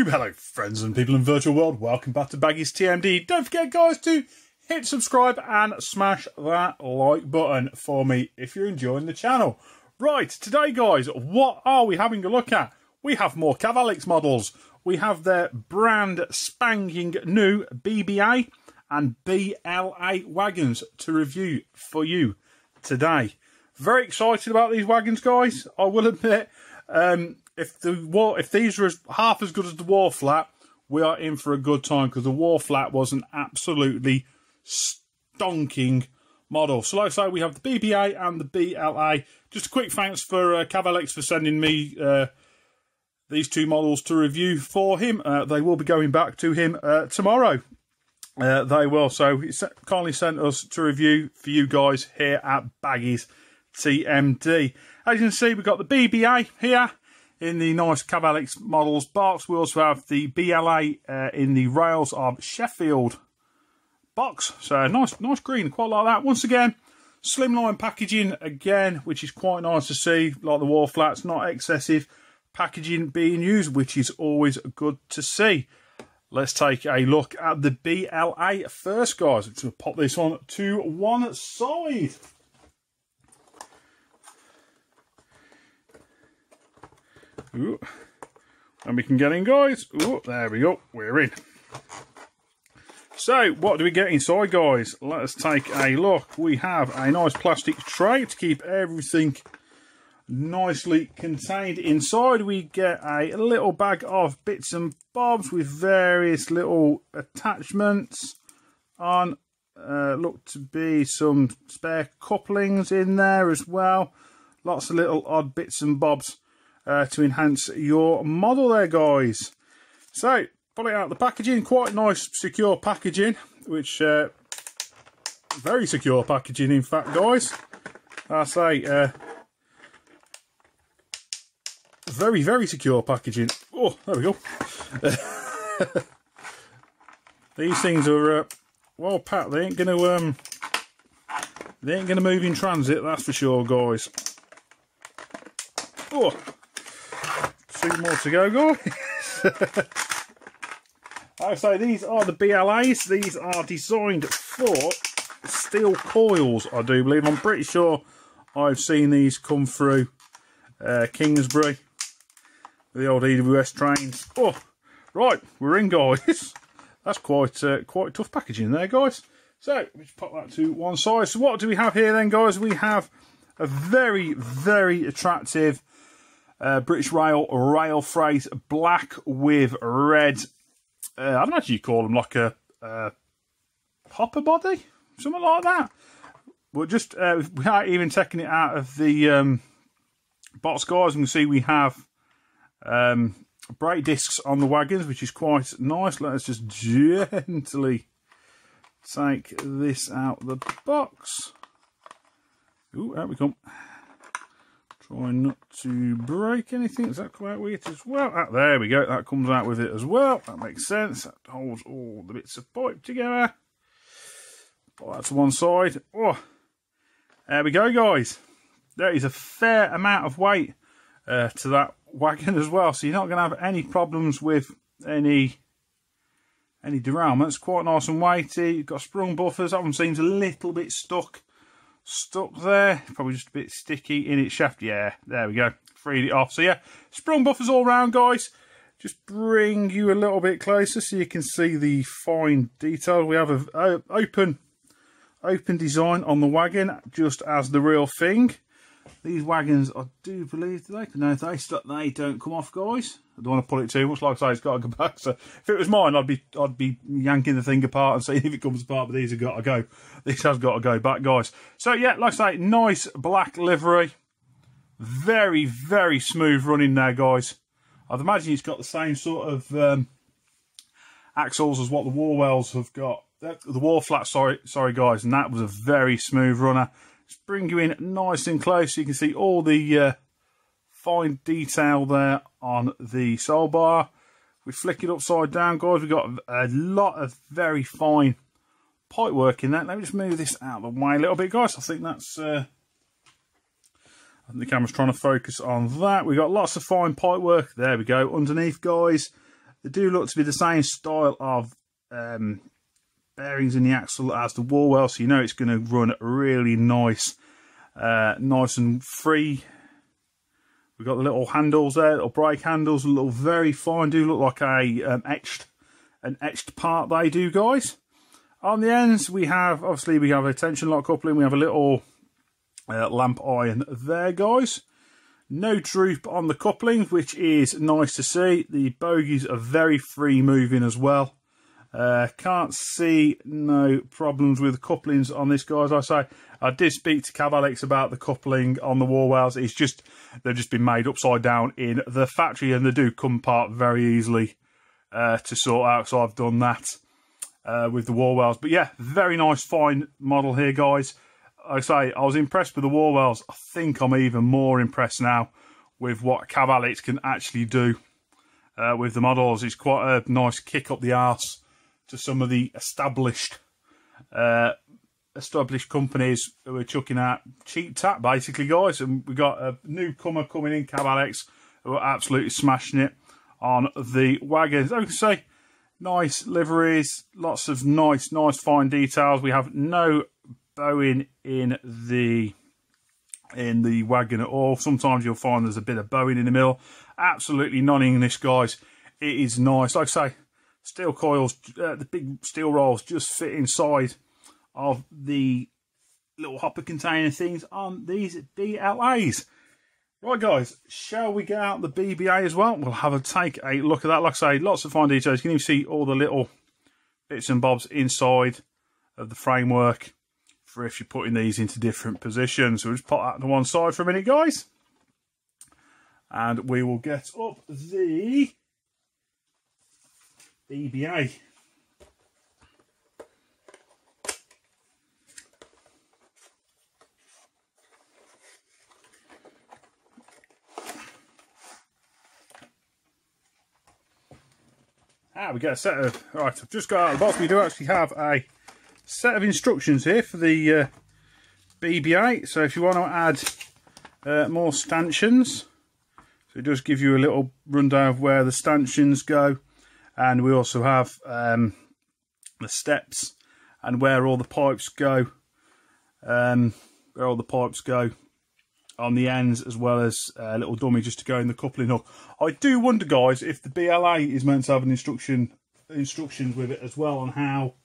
YouTube. Hello friends and people in the virtual world, welcome back to Baggy's TMD. Don't forget guys to hit subscribe and smash that like button for me if you're enjoying the channel. Right, today guys, what are we having a look at? We have more Cavalex models. We have their brand spanking new BBA and BLA wagons to review for you today. Very excited about these wagons guys, I will admit. If these are half as good as the warflat, we are in for a good time, because the warflat was an absolutely stonking model. So like I say, we have the BBA and the BLA. Just a quick thanks for Cavalex for sending me these two models to review for him. They will be going back to him tomorrow. They will. So he kindly sent us to review for you guys here at Baggy's TMD. As you can see, we've got the BBA here in the nice Cavalex Models box. We also have the BLA in the Rails of Sheffield box. So nice green, quite like that. Once again, slimline packaging again, which is quite nice to see. Like the warflats, not excessive packaging being used, which is always good to see. Let's take a look at the BLA first, guys. Let's pop this on to one side. Ooh. And we can get in, guys. Ooh, there we go. We're in. So, what do we get inside, guys? Let's take a look. We have a nice plastic tray to keep everything nicely contained inside. We get a little bag of bits and bobs with various little attachments on. Look to be some spare couplings in there as well. Lots of little odd bits and bobs to enhance your model there, guys. So, pull it out of the packaging. Quite nice, secure packaging, which very secure packaging, in fact, guys. I say, very secure packaging. Oh, there we go. These things are well packed. They ain't gonna move in transit, that's for sure, guys. Oh. Two more to go, guys. Like I say, these are the BLAs. These are designed for steel coils, I do believe. I'm pretty sure I've seen these come through Kingsbury, the old EWS trains. Oh, right, we're in, guys. That's quite tough packaging there, guys. So let's pop that to one side. So what do we have here then, guys? We have a very attractive British rail freight, black with red. I don't know what you call them, like a hopper body, something like that. But just without even taking it out of the box, guys, you can see we have brake discs on the wagons, which is quite nice. Let's just gently take this out of the box. Ooh, out we come. Try not to break anything. Does that come out with it as well? Ah, there we go. That comes out with it as well. That makes sense. That holds all the bits of pipe together. Put that to one side. Oh, there we go, guys. There is a fair amount of weight to that wagon as well. So you're not going to have any problems with any derailments. Quite nice and weighty. You've got sprung buffers. That one seems a little bit stuck there, probably just a bit sticky in its shaft. Yeah, there we go, freed it off. So yeah, sprung buffers all round, guys. Just bring you a little bit closer so you can see the fine detail. We have a open design on the wagon, just as the real thing. These wagons, I do believe they don't come off, guys. I don't want to pull it too much. Like I say, it's got to go back. So if it was mine, I'd be yanking the thing apart and seeing if it comes apart. But these have got to go. This has got to go back, guys. So yeah, like I say, nice black livery. Very smooth running there, guys. I'd imagine it's got the same sort of axles as what the Warwells have got. The warflats, sorry, guys. And that was a very smooth runner. Just bring you in nice and close so you can see all the fine detail there on the sole bar. We flick it upside down, guys. We've got a lot of very fine pipe work in that. Let me just move this out of the way a little bit, guys. I think that's I think the camera's trying to focus on that. We've got lots of fine pipe work. There we go. Underneath, guys. They do look to be the same style of bearings in the axle as the Warwell, so you know it's going to run really nice, nice and free. We've got the little handles there, little brake handles, a little very fine, do look like a an etched part they do, guys. On the ends we have, obviously we have a tension lock coupling, we have a little lamp iron there, guys. No droop on the couplings, which is nice to see. The bogies are very free moving as well. Can't see no problems with couplings on this, guys. I say I did speak to Cavalex about the coupling on the Warwells. It's just they've just been made upside down in the factory, and they do come apart very easily to sort out. So I've done that with the Warwells. But yeah, very nice, fine model here, guys. I say I was impressed with the Warwells. I think I'm even more impressed now with what Cavalex can actually do with the models. It's quite a nice kick up the arse to some of the established companies who are chucking out cheap tap, basically, guys. And we've got a newcomer coming in, Cavalex, who are absolutely smashing it on the wagons. I can say nice liveries, lots of nice fine details. We have no bowing in the wagon at all. Sometimes you'll find there's a bit of bowing in the middle. Absolutely none in this, guys. It is nice. Like I say, steel coils, the big steel rolls just fit inside of the little hopper container things on these BLAs. Right, guys, shall we get out the BBA as well? We'll have a take a look at that. Like I say, lots of fine details. You can even see all the little bits and bobs inside of the framework for if you're putting these into different positions. So we'll just put that to one side for a minute, guys. And we will get up the BBA. We get a set of, right, I've just got out of the box. We do actually have a set of instructions here for the BBA. So if you want to add more stanchions, so it does give you a little rundown of where the stanchions go, and we also have the steps and where all the pipes go, on the ends, as well as a little dummy just to go in the coupling hook. I do wonder, guys, if the BLA is meant to have an instructions with it as well on how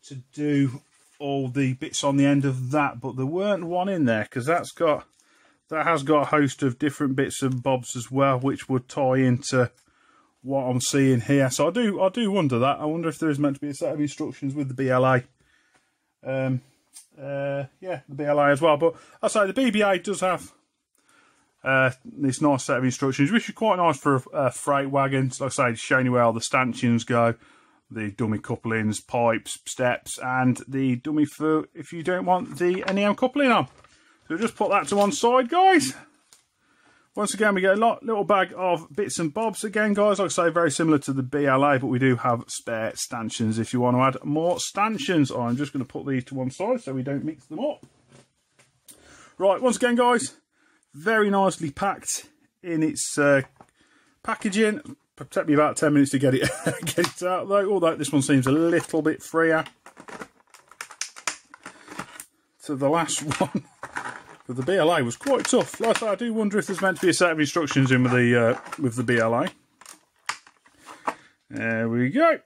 to do all the bits on the end of that, but there weren't one in there, because that has got a host of different bits and bobs as well, which would tie into what I'm seeing here. So I do wonder that. I wonder if there is meant to be a set of instructions with the BLA. Yeah, the BLA as well. But I say the BBA does have this nice set of instructions, which is quite nice for a freight wagon. Like I say, showing you where all the stanchions go, the dummy couplings, pipes, steps, and the dummy for if you don't want the NEM coupling on. So just put that to one side, guys. Once again, we get a little bag of bits and bobs again, guys. Like I say, very similar to the BLA, but we do have spare stanchions if you want to add more stanchions. I'm just going to put these to one side so we don't mix them up. Right, once again, guys, very nicely packed in its packaging. It'll take me about 10 minutes to get it out, though. Although this one seems a little bit freer to the last one. But the BLA was quite tough. Like I said, I do wonder if there's meant to be a set of instructions in with the BLA. There we go.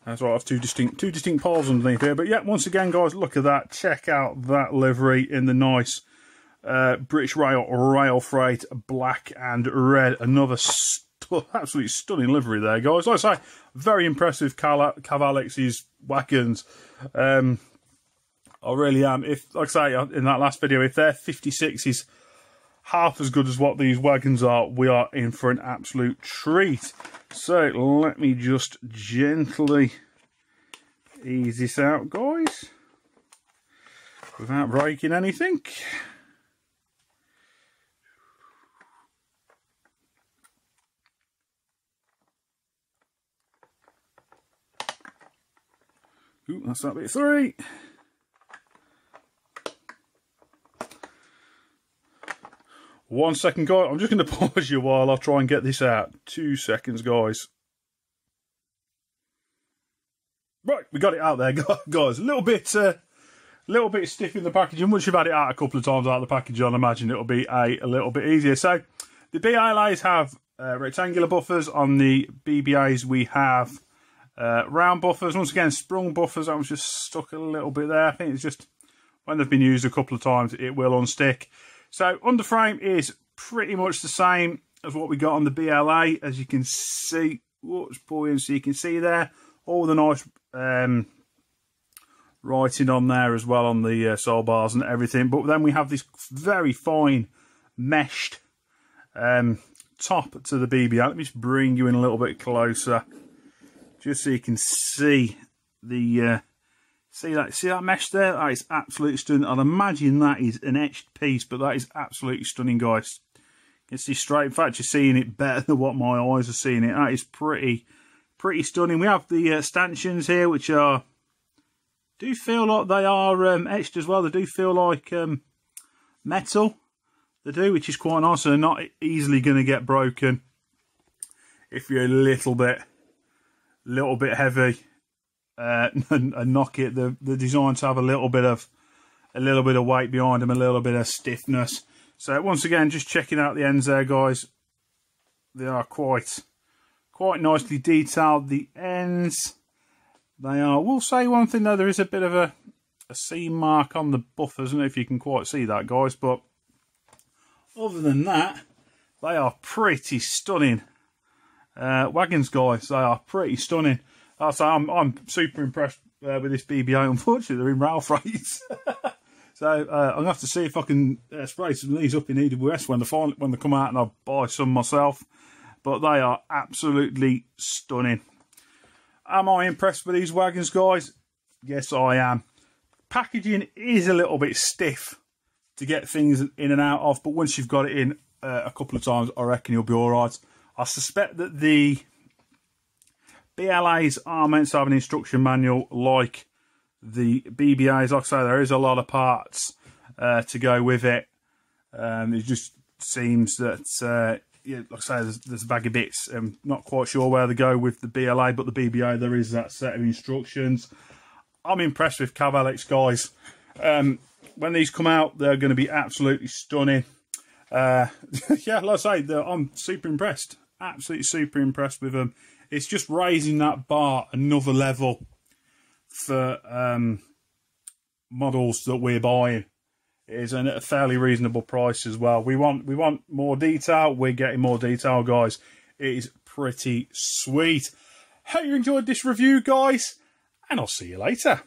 That's right, I have two distinct piles underneath here. But yeah, once again, guys, look at that. Check out that livery in the nice British Rail Freight black and red. Another absolutely stunning livery there, guys. Like I say, very impressive Cavalex's wagons. I really am. If, like I say in that last video, if their 56 is half as good as what these wagons are, we are in for an absolute treat. So let me just gently ease this out, guys, without breaking anything. Ooh, that's that bit 3. 1 second, guys. I'm just going to pause you while I try and get this out. 2 seconds, guys. Right, we got it out there, guys. A little bit stiff in the packaging. Once you've had it out a couple of times out of the package, I'd imagine it'll be a little bit easier. So, the BLAs have rectangular buffers. On the BBAs, we have round buffers. Once again, sprung buffers. That was just stuck a little bit there. I think it's just when they've been used a couple of times, it will unstick. So, underframe is pretty much the same as what we got on the BLA. As you can see, what's buoyant, so you can see there all the nice writing on there as well on the sole bars and everything. But then we have this very fine meshed top to the BBA. Let me just bring you in a little bit closer, just so you can see the see that mesh there. That is absolutely stunning. I'd imagine that is an etched piece, but that is absolutely stunning, guys. You can see straight. In fact, you're seeing it better than what my eyes are seeing it. That is pretty stunning. We have the stanchions here, which do feel like they are etched as well. They do feel like metal. They do, which is quite nice. So they're not easily going to get broken if you're a little bit heavy and knock it. They're designed to have a little bit of weight behind them, a little bit of stiffness. So once again, just checking out the ends there, guys. They are quite nicely detailed. The ends, they are. We'll say one thing though, there is a bit of a seam mark on the buffers. I don't know if you can quite see that, guys, but other than that, they are pretty stunning. Wagons, guys, they are pretty stunning. So I'm super impressed with this BBA. Unfortunately, they're in rail freight. So I'm going to have to see if I can spray some of these up in EWS when they come out and I'll buy some myself. But they are absolutely stunning. Am I impressed with these wagons, guys? Yes, I am. Packaging is a little bit stiff to get things in and out of, but once you've got it in a couple of times, I reckon you'll be all right. I suspect that the BLAs are meant to have an instruction manual like the BBAs. Like I say, there is a lot of parts to go with it. It just seems that, yeah, like I say, there's a bag of bits. I'm not quite sure where they go with the BLA, but the BBA, there is that set of instructions. I'm impressed with Cavalex, guys. When these come out, they're going to be absolutely stunning. Yeah, like I say, I'm super impressed. Absolutely super impressed with them. It's just raising that bar another level for models that we're buying. It is at a fairly reasonable price as well. We want more detail. We're getting more detail, guys. It is pretty sweet. Hope you enjoyed this review, guys, and I'll see you later.